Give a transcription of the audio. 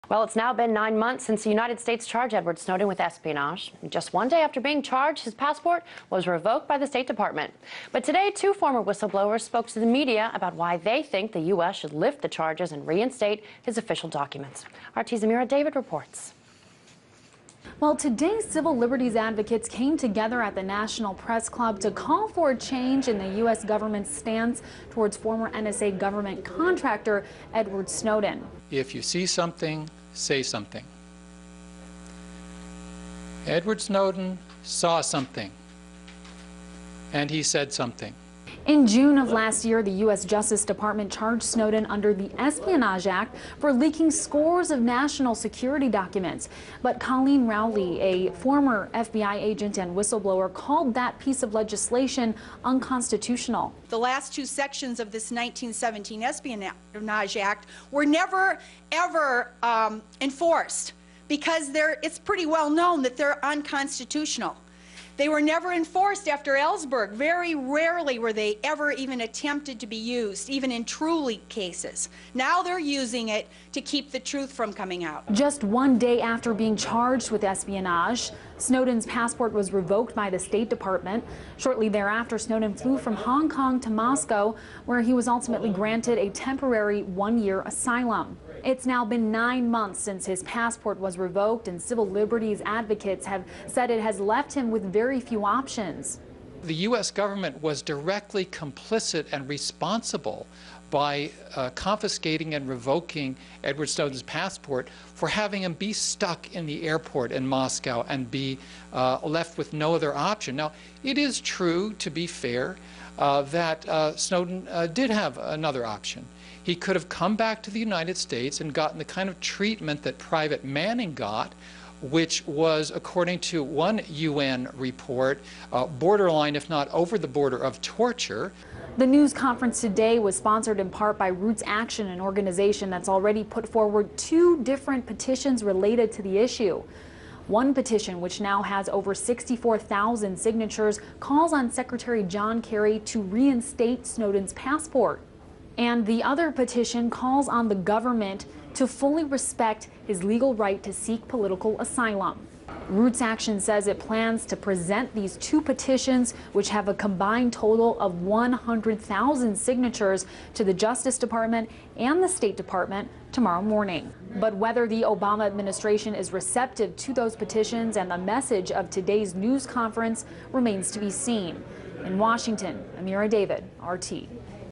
Well, it's now been 9 months since the United States charged Edward Snowden with espionage. Just one day after being charged, his passport was revoked by the State Department. But today, two former whistleblowers spoke to the media about why they think the U.S. should lift the charges and reinstate his official documents. RT's Amira David reports. Well, today, civil liberties advocates came together at the National Press Club to call for a change in the U.S. government's stance towards former NSA government contractor Edward Snowden. If you see something, say something. Edward Snowden saw something, and he said something. In June of last year, the U.S. Justice Department charged Snowden under the Espionage Act for leaking scores of national security documents. But Colleen Rowley, a former FBI agent and whistleblower, called that piece of legislation unconstitutional. The last two sections of this 1917 Espionage Act were never, ever enforced because it's pretty well known that they're unconstitutional. They were never enforced after Ellsberg. Very rarely were they ever even attempted to be used, even in true leak cases. Now they're using it to keep the truth from coming out. Just one day after being charged with espionage, Snowden's passport was revoked by the State Department. Shortly thereafter, Snowden flew from Hong Kong to Moscow, where he was ultimately granted a temporary one-year asylum. It's now been 9 months since his passport was revoked, and civil liberties advocates have said it has left him with very few options. The U.S. government was directly complicit and responsible by confiscating and revoking Edward Snowden's passport for having him be stuck in the airport in Moscow and be left with no other option. Now, it is true, to be fair, that Snowden did have another option. He could have come back to the United States and gotten the kind of treatment that Private Manning got, which was, according to one UN report, borderline, if not over the border of torture. The news conference today was sponsored in part by Roots Action, an organization that's already put forward 2 different petitions related to the issue. One petition, which now has over 64,000 signatures, calls on Secretary John Kerry to reinstate Snowden's passport. And the other petition calls on the government to fully respect his legal right to seek political asylum. Roots Action says it plans to present these 2 petitions, which have a combined total of 100,000 signatures, to the Justice Department and the State Department tomorrow morning. But whether the Obama administration is receptive to those petitions and the message of today's news conference remains to be seen. In Washington, Amira David, RT.